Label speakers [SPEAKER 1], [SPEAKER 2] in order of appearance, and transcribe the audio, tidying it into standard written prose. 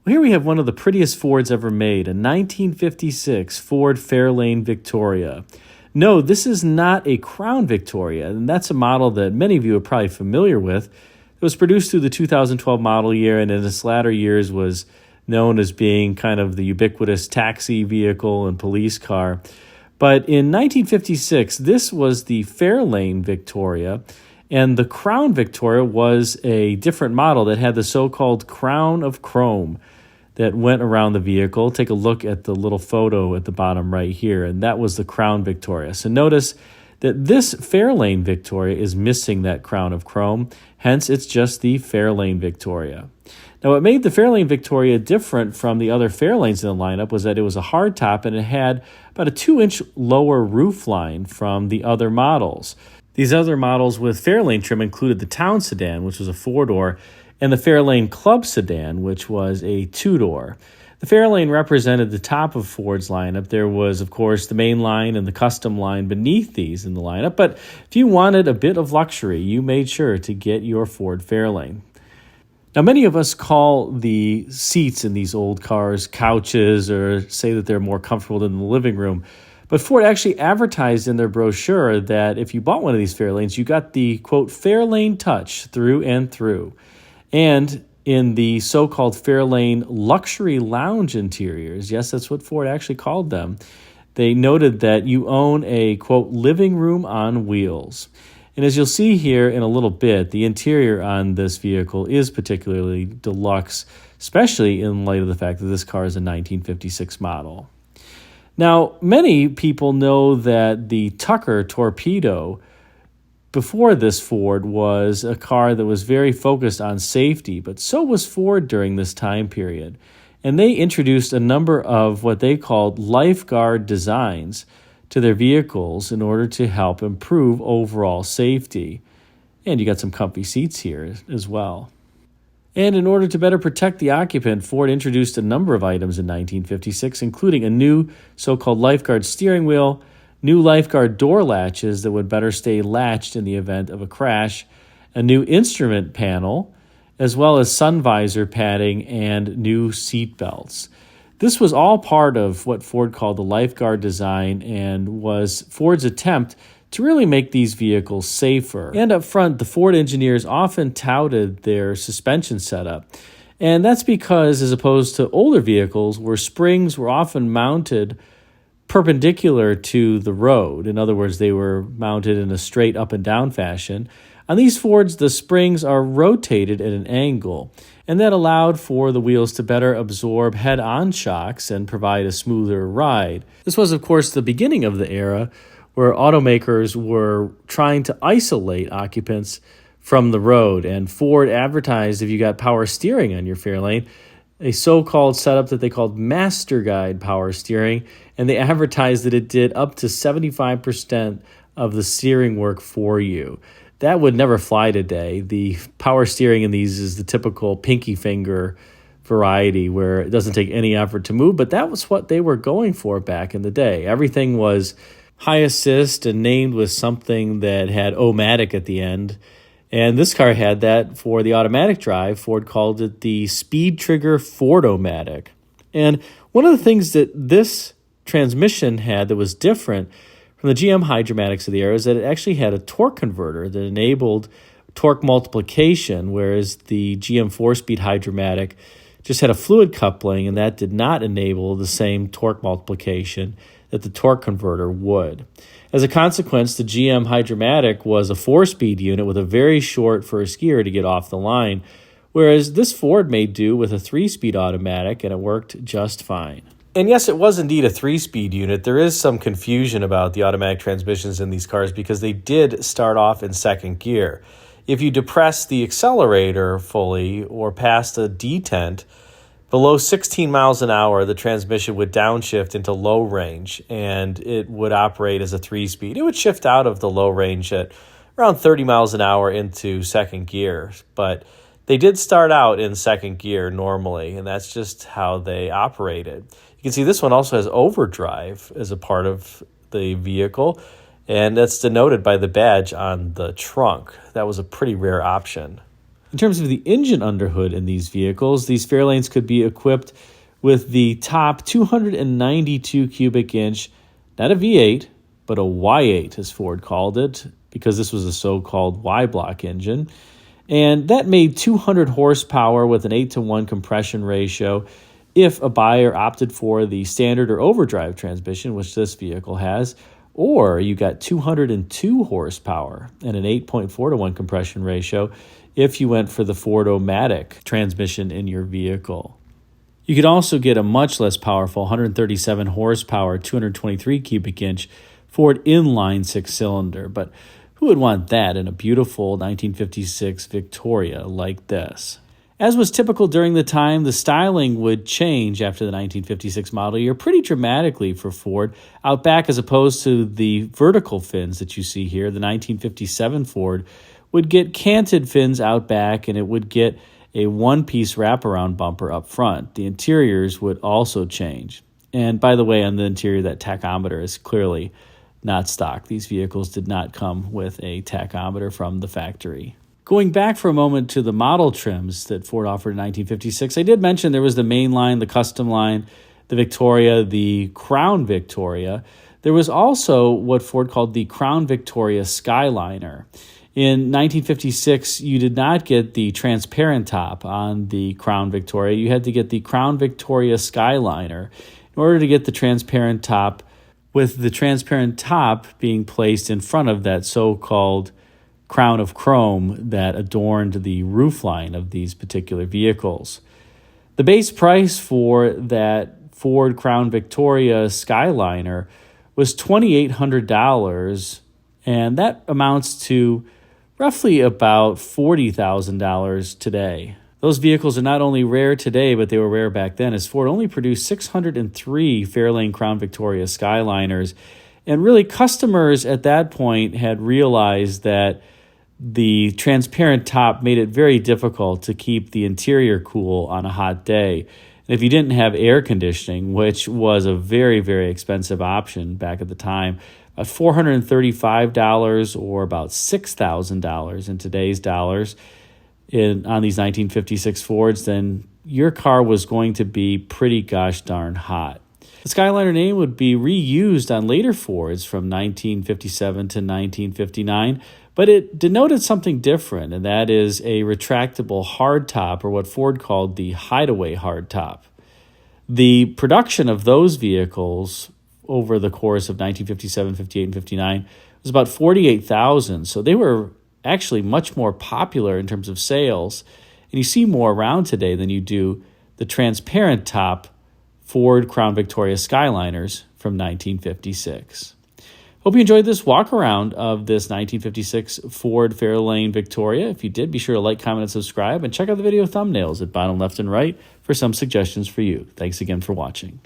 [SPEAKER 1] Well, here we have one of the prettiest Fords ever made, a 1956 Ford Fairlane Victoria. No, this is not a Crown Victoria, and that's a model that many of you are probably familiar with. It was produced through the 2012 model year, and in its latter years was known as being kind of the ubiquitous taxi vehicle and police car. But in 1956, this was the Fairlane Victoria, and the Crown Victoria was a different model that had the so-called crown of chrome that went around the vehicle. Take a look at the little photo at the bottom right here, and that was the Crown Victoria. So notice that this Fairlane Victoria is missing that crown of chrome, hence it's just the Fairlane Victoria. Now, what made the Fairlane Victoria different from the other Fairlanes in the lineup was that it was a hardtop and it had about a 2-inch lower roof line from the other models. These other models with Fairlane trim included the Town Sedan, which was a 4-door, and the Fairlane Club Sedan, which was a 2-door. The Fairlane represented the top of Ford's lineup. There was, of course, the main line and the custom line beneath these in the lineup, but if you wanted a bit of luxury, you made sure to get your Ford Fairlane. Now, many of us call the seats in these old cars couches or say that they're more comfortable than the living room. But Ford actually advertised in their brochure that if you bought one of these Fairlanes, you got the, quote, Fairlane touch through and through. And in the so-called Fairlane luxury lounge interiors, yes, that's what Ford actually called them, they noted that you own a, quote, living room on wheels. And as you'll see here in a little bit, the interior on this vehicle is particularly deluxe, especially in light of the fact that this car is a 1956 model. Now, many people know that the Tucker Torpedo before this Ford was a car that was very focused on safety, but so was Ford during this time period. And they introduced a number of what they called lifeguard designs to their vehicles in order to help improve overall safety. And you got some comfy seats here as well. And in order to better protect the occupant, Ford introduced a number of items in 1956, including a new so-called lifeguard steering wheel, new lifeguard door latches that would better stay latched in the event of a crash, a new instrument panel, as well as sun visor padding and new seat belts. This was all part of what Ford called the lifeguard design and was Ford's attempt to really make these vehicles safer. And up front, the Ford engineers often touted their suspension setup. And that's because, as opposed to older vehicles where springs were often mounted perpendicular to the road, in other words, they were mounted in a straight up and down fashion, on these Fords, the springs are rotated at an angle, and that allowed for the wheels to better absorb head-on shocks and provide a smoother ride. This was, of course, the beginning of the era where automakers were trying to isolate occupants from the road, and Ford advertised if you got power steering on your Fairlane, a so-called setup that they called Master Guide power steering, and they advertised that it did up to 75% of the steering work for you. That would never fly today. The power steering in these is the typical pinky finger variety where it doesn't take any effort to move, but that was what they were going for back in the day. Everything was high assist and named with something that had O-matic at the end. And this car had that for the automatic drive. Ford called it the Speed Trigger Ford-O-matic. And one of the things that this transmission had that was different from the GM Hydramatics of the era is that it actually had a torque converter that enabled torque multiplication, whereas the GM 4-speed Hydromatic just had a fluid coupling, and that did not enable the same torque multiplication that the torque converter would. As a consequence, the GM Hydromatic was a 4-speed unit with a very short first gear to get off the line, whereas this Ford made do with a 3-speed automatic, and it worked just fine. And yes, it was indeed a 3-speed unit. There is some confusion about the automatic transmissions in these cars because they did start off in second gear. If you depress the accelerator fully or past a detent, below 16 miles an hour, the transmission would downshift into low range, and it would operate as a 3-speed. It would shift out of the low range at around 30 miles an hour into second gear, but they did start out in second gear normally, and that's just how they operated. You can see this one also has overdrive as a part of the vehicle, and that's denoted by the badge on the trunk. That was a pretty rare option. In terms of the engine underhood in these vehicles, these Fairlanes could be equipped with the top 292 cubic inch, not a V8, but a Y8 as Ford called it, because this was a so-called Y-block engine. And that made 200 horsepower with an 8-to-1 compression ratio if a buyer opted for the standard or overdrive transmission, which this vehicle has, or you got 202 horsepower and an 8.4-to-1 compression ratio if you went for the Ford-O-Matic transmission in your vehicle. You could also get a much less powerful 137 horsepower, 223 cubic inch Ford inline six-cylinder, but who would want that in a beautiful 1956 Victoria like this? As was typical during the time, the styling would change after the 1956 model year pretty dramatically for Ford. Out back, as opposed to the vertical fins that you see here, the 1957 Ford would get canted fins out back, and it would get a one-piece wraparound bumper up front. The interiors would also change. And by the way, on the interior, that tachometer is clearly not stock. These vehicles did not come with a tachometer from the factory. Going back for a moment to the model trims that Ford offered in 1956, I did mention there was the main line, the custom line, the Victoria, the Crown Victoria. There was also what Ford called the Crown Victoria Skyliner. In 1956, you did not get the transparent top on the Crown Victoria. You had to get the Crown Victoria Skyliner in order to get the transparent top, with the transparent top being placed in front of that so-called crown of chrome that adorned the roofline of these particular vehicles. The base price for that Ford Crown Victoria Skyliner was $2,800, and that amounts to roughly about $40,000 today. Those vehicles are not only rare today, but they were rare back then, as Ford only produced 603 Fairlane Crown Victoria Skyliners. And really, customers at that point had realized that the transparent top made it very difficult to keep the interior cool on a hot day. And if you didn't have air conditioning, which was a very, very expensive option back at the time, at $435 or about $6,000 in today's dollars, on these 1956 Fords, then your car was going to be pretty gosh darn hot. The Skyliner name would be reused on later Fords from 1957 to 1959, but it denoted something different, and that is a retractable hardtop, or what Ford called the hideaway hardtop. The production of those vehicles over the course of 1957, 58, and 59 was about 48,000, so they were actually much more popular in terms of sales, and you see more around today than you do the transparent top Ford Crown Victoria Skyliners from 1956. Hope you enjoyed this walk around of this 1956 Ford Fairlane Victoria. If you did, be sure to like, comment, and subscribe, and check out the video thumbnails at bottom left and right for some suggestions for you. Thanks again for watching.